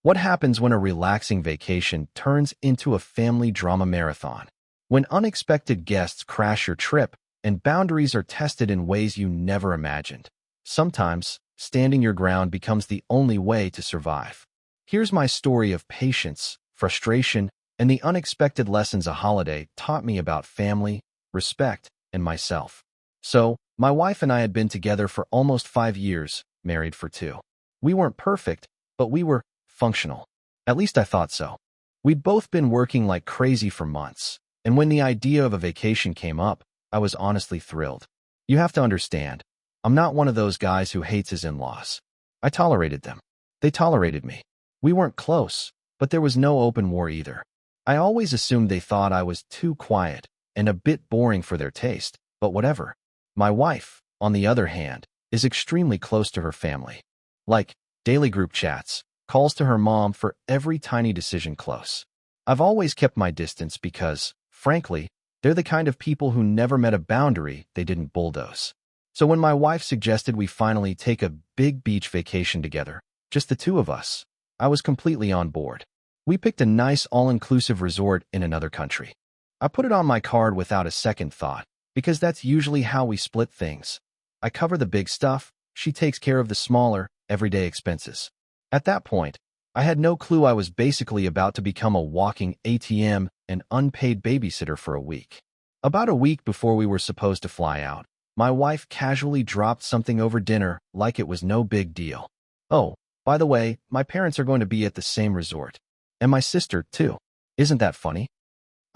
What happens when a relaxing vacation turns into a family drama marathon? When unexpected guests crash your trip and boundaries are tested in ways you never imagined. Sometimes, standing your ground becomes the only way to survive. Here's my story of patience, frustration, and the unexpected lessons a holiday taught me about family, respect, and myself. So, my wife and I had been together for almost 5 years, married for 2. We weren't perfect, but we were functional. At least I thought so. We'd both been working like crazy for months, and when the idea of a vacation came up, I was honestly thrilled. You have to understand, I'm not one of those guys who hates his in-laws. I tolerated them. They tolerated me. We weren't close, but there was no open war either. I always assumed they thought I was too quiet and a bit boring for their taste, but whatever. My wife, on the other hand, is extremely close to her family. Like, daily group chats, calls to her mom for every tiny decision close. I've always kept my distance because, frankly, they're the kind of people who never met a boundary they didn't bulldoze. So when my wife suggested we finally take a big beach vacation together, just the two of us, I was completely on board. We picked a nice all-inclusive resort in another country. I put it on my card without a second thought, because that's usually how we split things. I cover the big stuff, she takes care of the smaller, everyday expenses. At that point, I had no clue I was basically about to become a walking ATM and unpaid babysitter for a week. About a week before we were supposed to fly out, my wife casually dropped something over dinner like it was no big deal. Oh, by the way, my parents are going to be at the same resort. And my sister, too. Isn't that funny?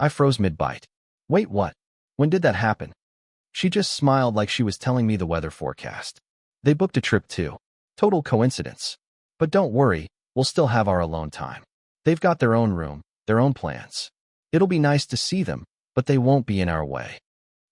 I froze mid-bite. Wait, what? When did that happen? She just smiled like she was telling me the weather forecast. They booked a trip too. Total coincidence. But don't worry, we'll still have our alone time. They've got their own room, their own plans. It'll be nice to see them, but they won't be in our way.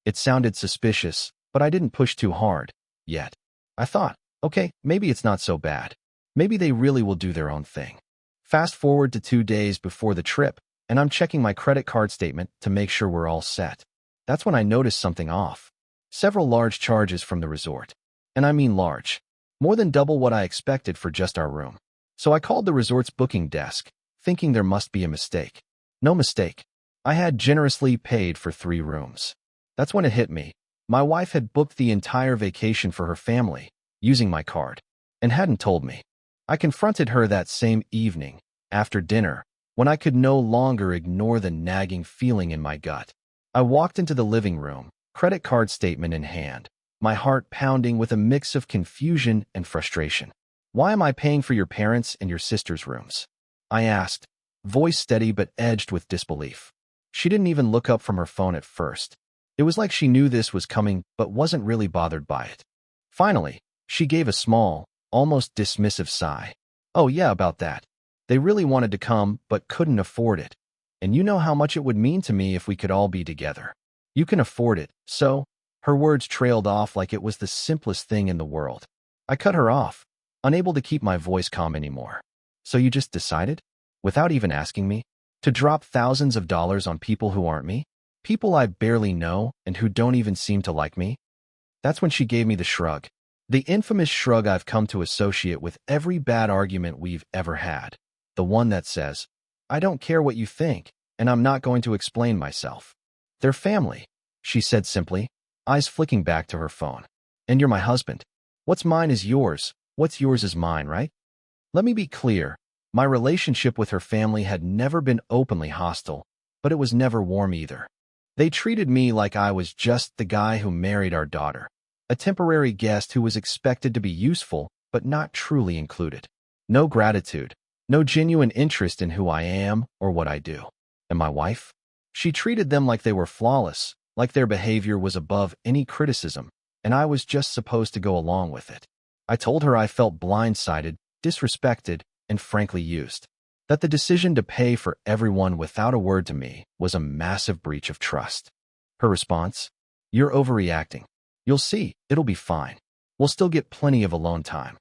It sounded suspicious, but I didn't push too hard, yet. I thought, okay, maybe it's not so bad. Maybe they really will do their own thing. Fast forward to 2 days before the trip, and I'm checking my credit card statement to make sure we're all set. That's when I noticed something off. Several large charges from the resort. And I mean large. More than double what I expected for just our room. So I called the resort's booking desk, thinking there must be a mistake. No mistake. I had generously paid for 3 rooms. That's when it hit me. My wife had booked the entire vacation for her family, using my card, and hadn't told me. I confronted her that same evening, after dinner, when I could no longer ignore the nagging feeling in my gut. I walked into the living room, credit card statement in hand, my heart pounding with a mix of confusion and frustration. Why am I paying for your parents' and your sister's rooms? I asked, voice steady but edged with disbelief. She didn't even look up from her phone at first. It was like she knew this was coming but wasn't really bothered by it. Finally, she gave a small, almost dismissive sigh. Oh yeah, about that. They really wanted to come but couldn't afford it. And you know how much it would mean to me if we could all be together. You can afford it, so... Her words trailed off like it was the simplest thing in the world. I cut her off, unable to keep my voice calm anymore. So you just decided, without even asking me, to drop thousands of dollars on people who aren't me? People I barely know and who don't even seem to like me? That's when she gave me the shrug. The infamous shrug I've come to associate with every bad argument we've ever had. The one that says, I don't care what you think, and I'm not going to explain myself. They're family, she said simply, eyes flicking back to her phone. And you're my husband. What's mine is yours. What's yours is mine, right? Let me be clear. My relationship with her family had never been openly hostile, but it was never warm either. They treated me like I was just the guy who married our daughter, a temporary guest who was expected to be useful, but not truly included. No gratitude, no genuine interest in who I am or what I do. And my wife? She treated them like they were flawless, like their behavior was above any criticism, and I was just supposed to go along with it. I told her I felt blindsided, disrespected, and frankly used. That the decision to pay for everyone without a word to me was a massive breach of trust. Her response? You're overreacting. You'll see, it'll be fine. We'll still get plenty of alone time.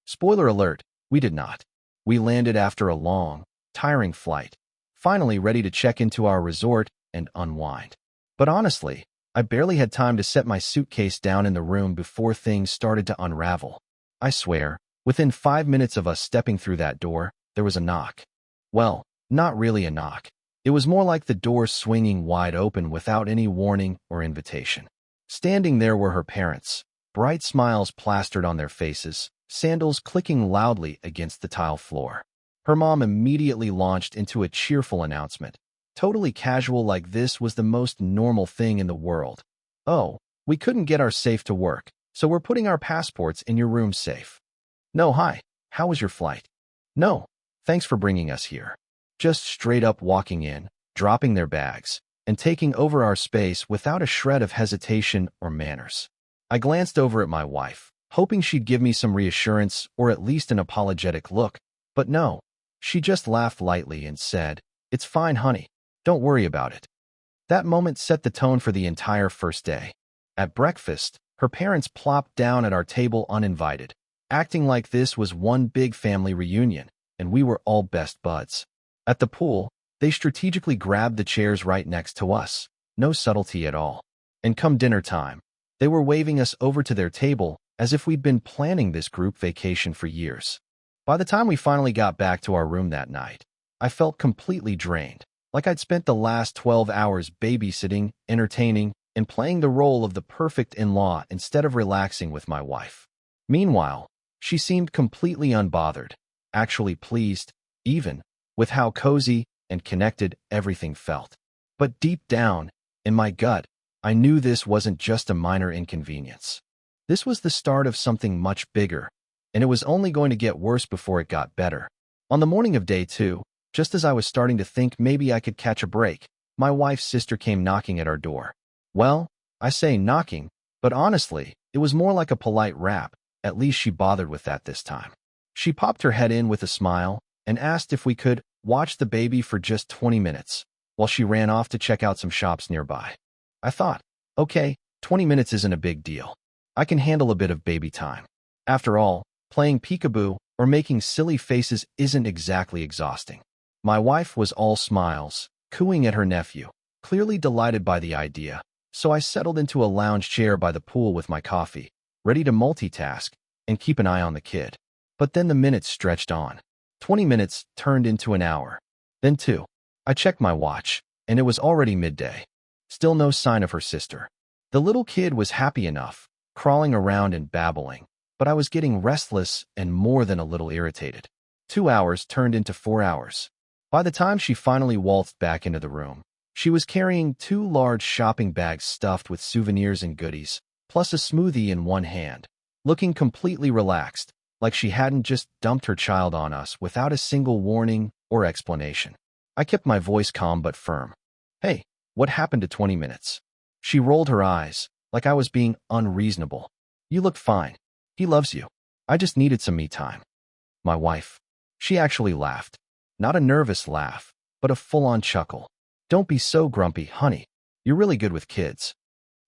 Spoiler alert, we did not. We landed after a long, tiring flight, finally ready to check into our resort and unwind. But honestly, I barely had time to set my suitcase down in the room before things started to unravel. I swear, within 5 minutes of us stepping through that door, there was a knock. Well, not really a knock. It was more like the door swinging wide open without any warning or invitation. Standing there were her parents, bright smiles plastered on their faces, sandals clicking loudly against the tile floor. Her mom immediately launched into a cheerful announcement. Totally casual, like this was the most normal thing in the world. "Oh, we couldn't get our safe to work, so we're putting our passports in your room safe." "No, hi, how was your flight?" "No, thanks for bringing us here." Just straight up walking in, dropping their bags, and taking over our space without a shred of hesitation or manners. I glanced over at my wife, hoping she'd give me some reassurance or at least an apologetic look, but no, she just laughed lightly and said, "It's fine, honey. Don't worry about it." That moment set the tone for the entire first day. At breakfast, her parents plopped down at our table uninvited, acting like this was one big family reunion, and we were all best buds. At the pool, they strategically grabbed the chairs right next to us, no subtlety at all. And come dinner time, they were waving us over to their table as if we'd been planning this group vacation for years. By the time we finally got back to our room that night, I felt completely drained, like I'd spent the last 12 hours babysitting, entertaining, and playing the role of the perfect in-law instead of relaxing with my wife. Meanwhile, she seemed completely unbothered, actually pleased, even, with how cozy and connected everything felt. But deep down, in my gut, I knew this wasn't just a minor inconvenience. This was the start of something much bigger, and it was only going to get worse before it got better. On the morning of day 2, just as I was starting to think maybe I could catch a break, my wife's sister came knocking at our door. Well, I say knocking, but honestly, it was more like a polite rap. At least she bothered with that this time. She popped her head in with a smile and asked if we could watch the baby for just 20 minutes, while she ran off to check out some shops nearby. I thought, okay, 20 minutes isn't a big deal. I can handle a bit of baby time. After all, playing peekaboo or making silly faces isn't exactly exhausting. My wife was all smiles, cooing at her nephew, clearly delighted by the idea, so I settled into a lounge chair by the pool with my coffee, ready to multitask and keep an eye on the kid. But then the minutes stretched on. 20 minutes turned into an hour, then 2. I checked my watch, and it was already midday. Still no sign of her sister. The little kid was happy enough, crawling around and babbling, but I was getting restless and more than a little irritated. 2 hours turned into 4 hours. By the time she finally waltzed back into the room, she was carrying 2 large shopping bags stuffed with souvenirs and goodies, plus a smoothie in one hand, looking completely relaxed, like she hadn't just dumped her child on us without a single warning or explanation. I kept my voice calm but firm. "Hey, what happened to 20 minutes?" She rolled her eyes, like I was being unreasonable. "You look fine. He loves you. I just needed some me time." My wife. She actually laughed. Not a nervous laugh, but a full-on chuckle. "Don't be so grumpy, honey. You're really good with kids."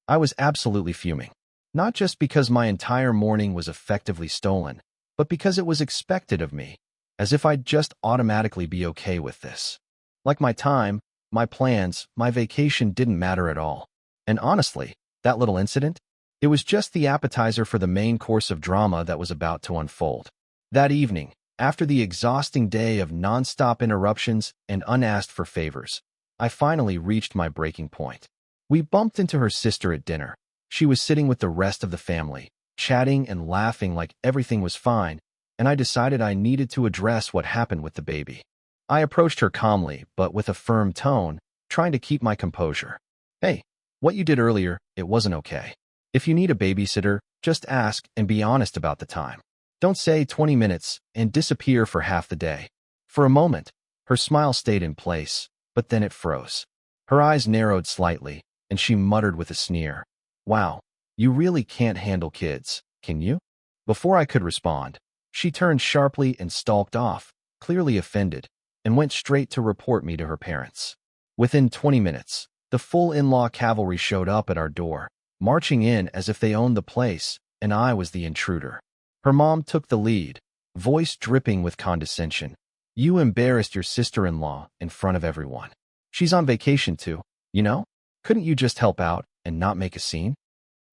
I was absolutely fuming. Not just because my entire morning was effectively stolen, but because it was expected of me, as if I'd just automatically be okay with this. Like my time, my plans, my vacation didn't matter at all. And honestly, that little incident, it was just the appetizer for the main course of drama that was about to unfold. That evening, after the exhausting day of nonstop interruptions and unasked for favors, I finally reached my breaking point. We bumped into her sister at dinner. She was sitting with the rest of the family, chatting and laughing like everything was fine, and I decided I needed to address what happened with the baby. I approached her calmly, but with a firm tone, trying to keep my composure. "Hey, what you did earlier, it wasn't okay. If you need a babysitter, just ask and be honest about the time. Don't say 20 minutes and disappear for half the day." For a moment, her smile stayed in place, but then it froze. Her eyes narrowed slightly, and she muttered with a sneer, "Wow, you really can't handle kids, can you?" Before I could respond, she turned sharply and stalked off, clearly offended, and went straight to report me to her parents. Within 20 minutes, the full in-law cavalry showed up at our door, marching in as if they owned the place, and I was the intruder. Her mom took the lead, voice dripping with condescension. "You embarrassed your sister-in-law in front of everyone. She's on vacation too, you know? Couldn't you just help out and not make a scene?"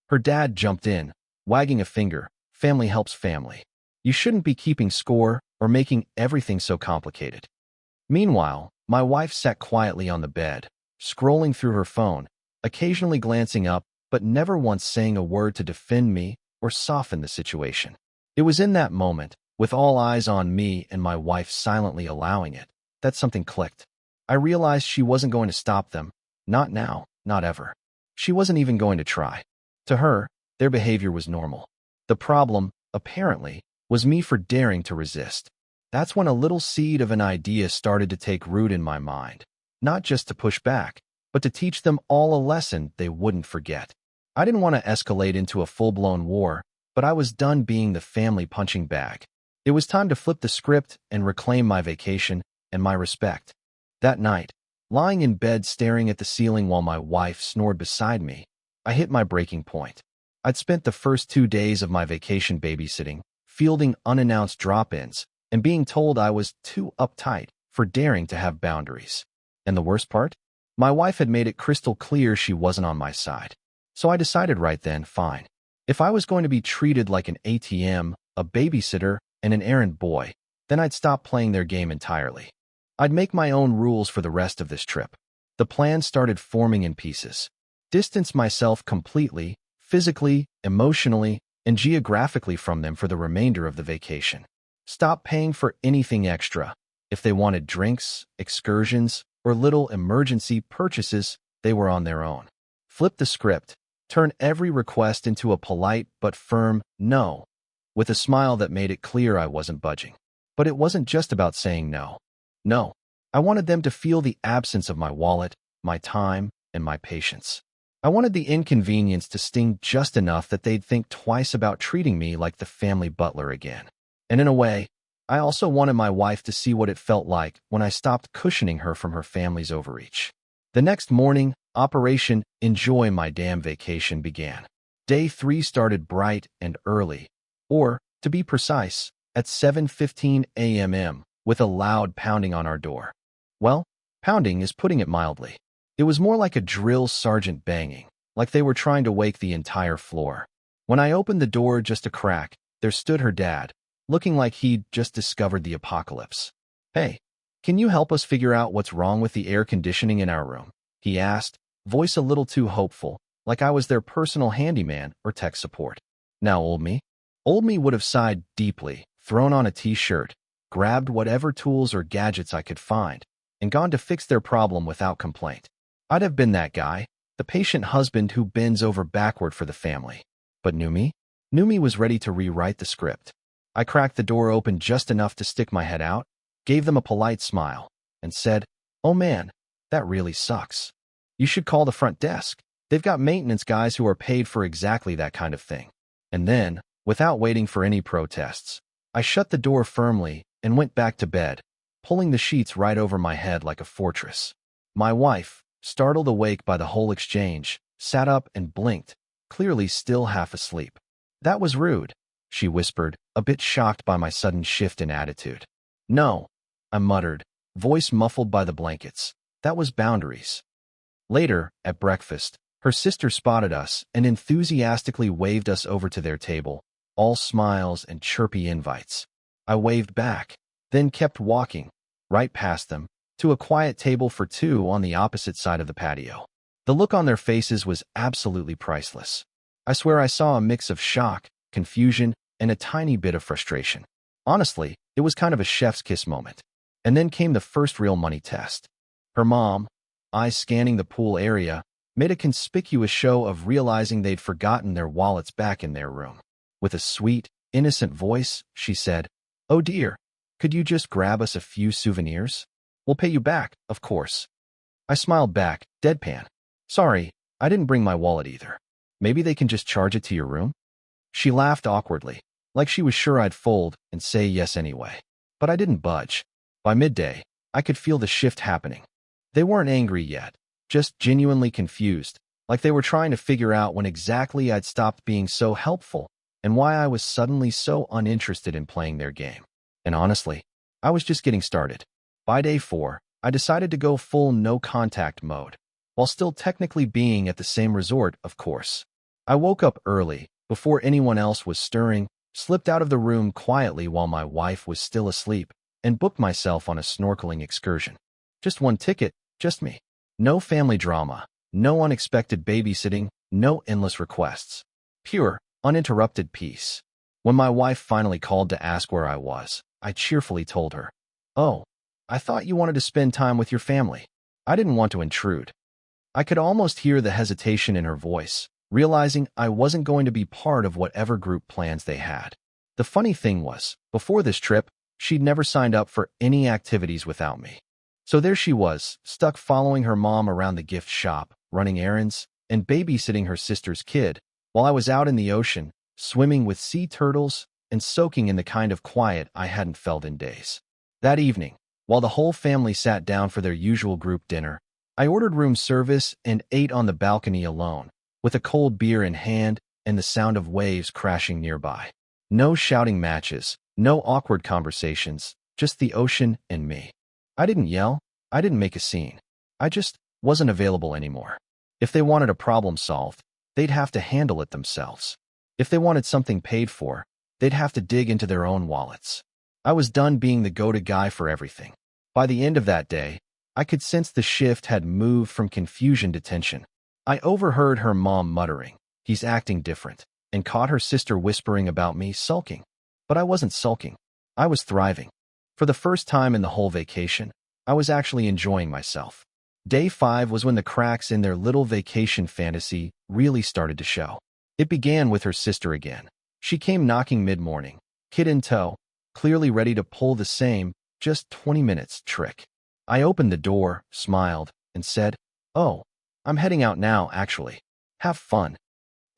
Her dad jumped in, wagging a finger. "Family helps family." You shouldn't be keeping score or making everything so complicated. Meanwhile, my wife sat quietly on the bed, scrolling through her phone, occasionally glancing up, but never once saying a word to defend me or soften the situation. It was in that moment, with all eyes on me and my wife silently allowing it, that something clicked. I realized she wasn't going to stop them. Not now, not ever. She wasn't even going to try. To her, their behavior was normal. The problem, apparently, was me for daring to resist. That's when a little seed of an idea started to take root in my mind. Not just to push back, but to teach them all a lesson they wouldn't forget. I didn't want to escalate into a full-blown war, but I was done being the family punching bag. It was time to flip the script and reclaim my vacation and my respect. That night, lying in bed staring at the ceiling while my wife snored beside me, I hit my breaking point. I'd spent the first 2 days of my vacation babysitting, fielding unannounced drop-ins, and being told I was too uptight for daring to have boundaries. And the worst part? My wife had made it crystal clear she wasn't on my side. So I decided right then, fine. If I was going to be treated like an ATM, a babysitter, and an errand boy, then I'd stop playing their game entirely. I'd make my own rules for the rest of this trip. The plan started forming in pieces. Distance myself completely, physically, emotionally, and geographically from them for the remainder of the vacation. Stop paying for anything extra. If they wanted drinks, excursions, or little emergency purchases, they were on their own. Flip the script. Turn every request into a polite but firm no, with a smile that made it clear I wasn't budging. But it wasn't just about saying no. No, I wanted them to feel the absence of my wallet, my time, and my patience. I wanted the inconvenience to sting just enough that they'd think twice about treating me like the family butler again. And in a way, I also wanted my wife to see what it felt like when I stopped cushioning her from her family's overreach. The next morning, Operation Enjoy My Damn Vacation began. Day 3 started bright and early, or, to be precise, at 7:15 a.m. with a loud pounding on our door. Well, pounding is putting it mildly. It was more like a drill sergeant banging, like they were trying to wake the entire floor. When I opened the door just a crack, there stood her dad, looking like he'd just discovered the apocalypse. "Hey, can you help us figure out what's wrong with the air conditioning in our room?" he asked, voice a little too hopeful, like I was their personal handyman or tech support. Now Old me would have sighed deeply, thrown on a t-shirt, grabbed whatever tools or gadgets I could find, and gone to fix their problem without complaint. I'd have been that guy, the patient husband who bends over backward for the family. But New me was ready to rewrite the script. I cracked the door open just enough to stick my head out, gave them a polite smile, and said, "Oh man, that really sucks. You should call the front desk. They've got maintenance guys who are paid for exactly that kind of thing." And then, without waiting for any protests, I shut the door firmly and went back to bed, pulling the sheets right over my head like a fortress. My wife, startled awake by the whole exchange, sat up and blinked, clearly still half asleep. "That was rude," she whispered, a bit shocked by my sudden shift in attitude. "No," I muttered, voice muffled by the blankets. "That was boundaries." Later, at breakfast, her sister spotted us and enthusiastically waved us over to their table, all smiles and chirpy invites. I waved back, then kept walking, right past them, to a quiet table for two on the opposite side of the patio. The look on their faces was absolutely priceless. I swear I saw a mix of shock, confusion, and a tiny bit of frustration. Honestly, it was kind of a chef's kiss moment. And then came the first real money test. Her mom, eyes scanning the pool area, made a conspicuous show of realizing they'd forgotten their wallets back in their room. With a sweet, innocent voice, she said, "Oh dear, could you just grab us a few souvenirs? We'll pay you back, of course." I smiled back, deadpan. "Sorry, I didn't bring my wallet either. Maybe they can just charge it to your room?" She laughed awkwardly, like she was sure I'd fold and say yes anyway. But I didn't budge. By midday, I could feel the shift happening. They weren't angry yet, just genuinely confused, like they were trying to figure out when exactly I'd stopped being so helpful and why I was suddenly so uninterested in playing their game. And honestly, I was just getting started. By day 4, I decided to go full no-contact mode, while still technically being at the same resort, of course. I woke up early, before anyone else was stirring, slipped out of the room quietly while my wife was still asleep, and booked myself on a snorkeling excursion. Just one ticket, just me. No family drama, no unexpected babysitting, no endless requests. Pure, uninterrupted peace. When my wife finally called to ask where I was, I cheerfully told her, "Oh, I thought you wanted to spend time with your family." I didn't want to intrude. I could almost hear the hesitation in her voice, realizing I wasn't going to be part of whatever group plans they had. The funny thing was, before this trip, she'd never signed up for any activities without me. So there she was, stuck following her mom around the gift shop, running errands, and babysitting her sister's kid, while I was out in the ocean, swimming with sea turtles and soaking in the kind of quiet I hadn't felt in days. That evening, while the whole family sat down for their usual group dinner, I ordered room service and ate on the balcony alone, with a cold beer in hand and the sound of waves crashing nearby. No shouting matches, no awkward conversations, just the ocean and me. I didn't yell, I didn't make a scene. I just wasn't available anymore. If they wanted a problem solved, they'd have to handle it themselves. If they wanted something paid for, they'd have to dig into their own wallets. I was done being the go-to guy for everything. By the end of that day, I could sense the shift had moved from confusion to tension. I overheard her mom muttering, "He's acting different," and caught her sister whispering about me sulking. But I wasn't sulking. I was thriving. For the first time in the whole vacation, I was actually enjoying myself. Day 5 was when the cracks in their little vacation fantasy really started to show. It began with her sister again. She came knocking mid-morning, kid in tow, clearly ready to pull the same, just 20 minutes trick. I opened the door, smiled, and said, "Oh, I'm heading out now, actually. Have fun."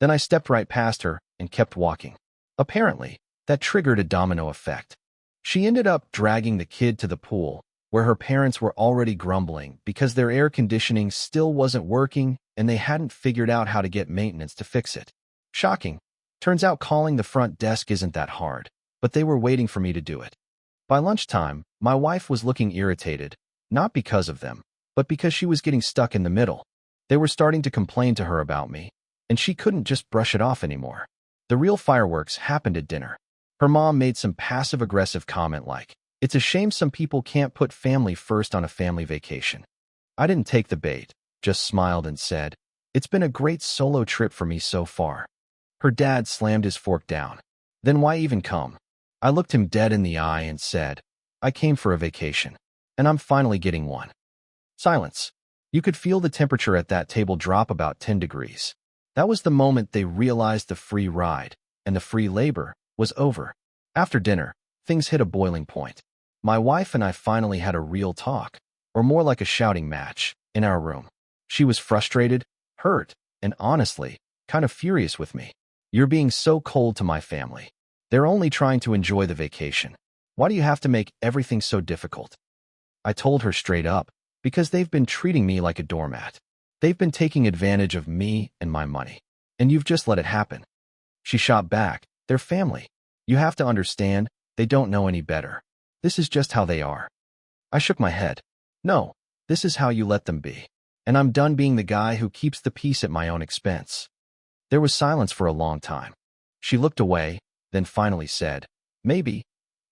Then I stepped right past her and kept walking. Apparently, that triggered a domino effect. She ended up dragging the kid to the pool, where her parents were already grumbling because their air conditioning still wasn't working and they hadn't figured out how to get maintenance to fix it. Shocking. Turns out calling the front desk isn't that hard, but they were waiting for me to do it. By lunchtime, my wife was looking irritated, not because of them, but because she was getting stuck in the middle. They were starting to complain to her about me, and she couldn't just brush it off anymore. The real fireworks happened at dinner. Her mom made some passive-aggressive comment like, "It's a shame some people can't put family first on a family vacation." I didn't take the bait, just smiled and said, "It's been a great solo trip for me so far." Her dad slammed his fork down. "Then why even come?" I looked him dead in the eye and said, "I came for a vacation, and I'm finally getting one." Silence. You could feel the temperature at that table drop about 10 degrees. That was the moment they realized the free ride, and the free labor, was over. After dinner, things hit a boiling point. My wife and I finally had a real talk, or more like a shouting match, in our room. She was frustrated, hurt, and honestly, kind of furious with me. "You're being so cold to my family. They're only trying to enjoy the vacation. Why do you have to make everything so difficult?" I told her straight up, "Because they've been treating me like a doormat. They've been taking advantage of me and my money, and you've just let it happen." She shot back, "They're family. You have to understand, they don't know any better. This is just how they are." I shook my head. "No, this is how you let them be. And I'm done being the guy who keeps the peace at my own expense." There was silence for a long time. She looked away, then finally said, Maybe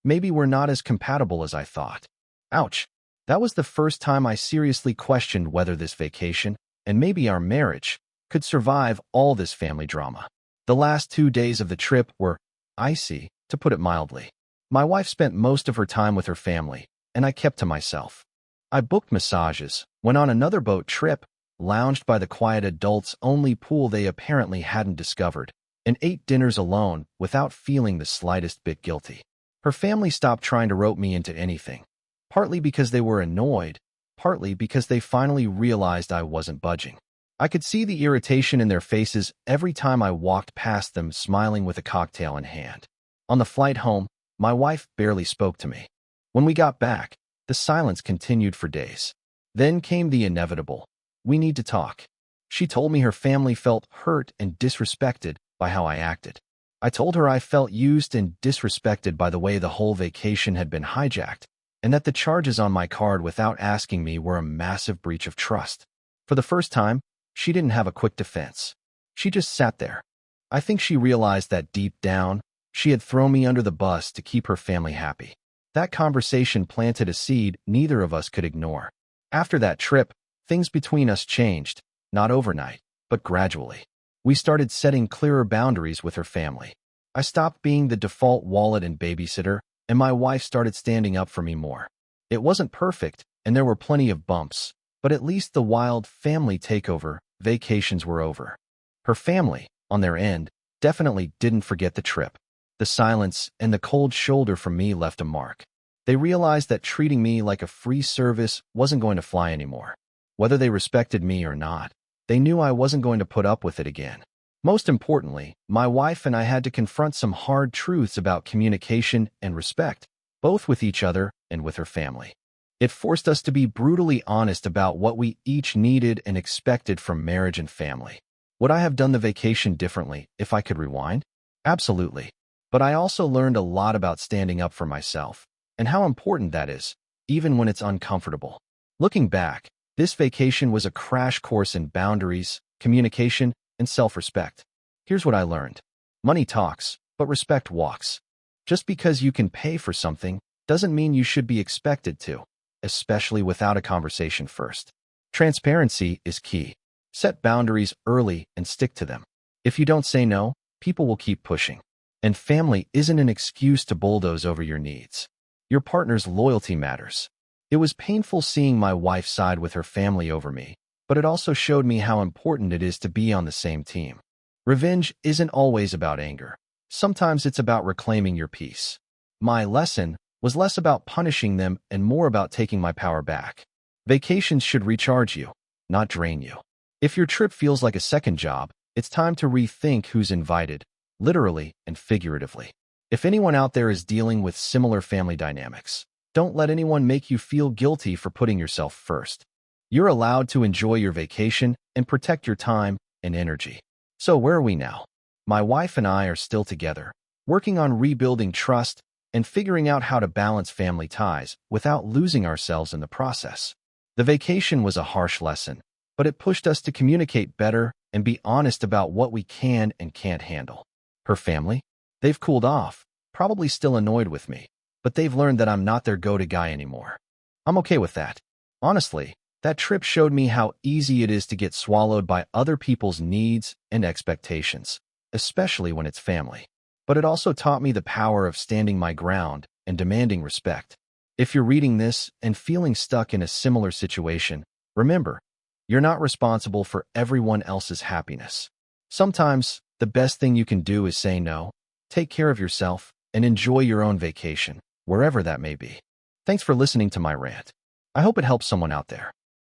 we're not as compatible as I thought." Ouch. That was the first time I seriously questioned whether this vacation, and maybe our marriage, could survive all this family drama. The last 2 days of the trip were icy, to put it mildly. My wife spent most of her time with her family, and I kept to myself. I booked massages, went on another boat trip, lounged by the quiet adults-only pool they apparently hadn't discovered, and ate dinners alone without feeling the slightest bit guilty. Her family stopped trying to rope me into anything, partly because they were annoyed, partly because they finally realized I wasn't budging. I could see the irritation in their faces every time I walked past them smiling with a cocktail in hand. On the flight home, my wife barely spoke to me. When we got back, the silence continued for days. Then came the inevitable. "We need to talk." She told me her family felt hurt and disrespected by how I acted. I told her I felt used and disrespected by the way the whole vacation had been hijacked, and that the charges on my card without asking me were a massive breach of trust. For the first time, she didn't have a quick defense. She just sat there. I think she realized that deep down, She had thrown me under the bus to keep her family happy. That conversation planted a seed neither of us could ignore. After that trip, things between us changed, not overnight, but gradually. We started setting clearer boundaries with her family. I stopped being the default wallet and babysitter, and my wife started standing up for me more. It wasn't perfect, and there were plenty of bumps, but at least the wild family takeover vacations were over. Her family, on their end, definitely didn't forget the trip. The silence and the cold shoulder from me left a mark. They realized that treating me like a free service wasn't going to fly anymore. Whether they respected me or not, they knew I wasn't going to put up with it again. Most importantly, my wife and I had to confront some hard truths about communication and respect, both with each other and with her family. It forced us to be brutally honest about what we each needed and expected from marriage and family. Would I have done the vacation differently if I could rewind? Absolutely. But I also learned a lot about standing up for myself and how important that is, even when it's uncomfortable. Looking back, this vacation was a crash course in boundaries, communication, and self-respect. Here's what I learned. Money talks, but respect walks. Just because you can pay for something doesn't mean you should be expected to, especially without a conversation first. Transparency is key. Set boundaries early and stick to them. If you don't say no, people will keep pushing. And family isn't an excuse to bulldoze over your needs. Your partner's loyalty matters. It was painful seeing my wife side with her family over me, but it also showed me how important it is to be on the same team. Revenge isn't always about anger. Sometimes it's about reclaiming your peace. My lesson was less about punishing them and more about taking my power back. Vacations should recharge you, not drain you. If your trip feels like a second job, it's time to rethink who's invited, literally and figuratively. If anyone out there is dealing with similar family dynamics, don't let anyone make you feel guilty for putting yourself first. You're allowed to enjoy your vacation and protect your time and energy. So where are we now? My wife and I are still together, working on rebuilding trust and figuring out how to balance family ties without losing ourselves in the process. The vacation was a harsh lesson, but it pushed us to communicate better and be honest about what we can and can't handle. Her family? They've cooled off, probably still annoyed with me, but they've learned that I'm not their go-to guy anymore. I'm okay with that. Honestly, that trip showed me how easy it is to get swallowed by other people's needs and expectations, especially when it's family. But it also taught me the power of standing my ground and demanding respect. If you're reading this and feeling stuck in a similar situation, remember, you're not responsible for everyone else's happiness. Sometimes, the best thing you can do is say no, take care of yourself, and enjoy your own vacation, wherever that may be. Thanks for listening to my rant. I hope it helps someone out there.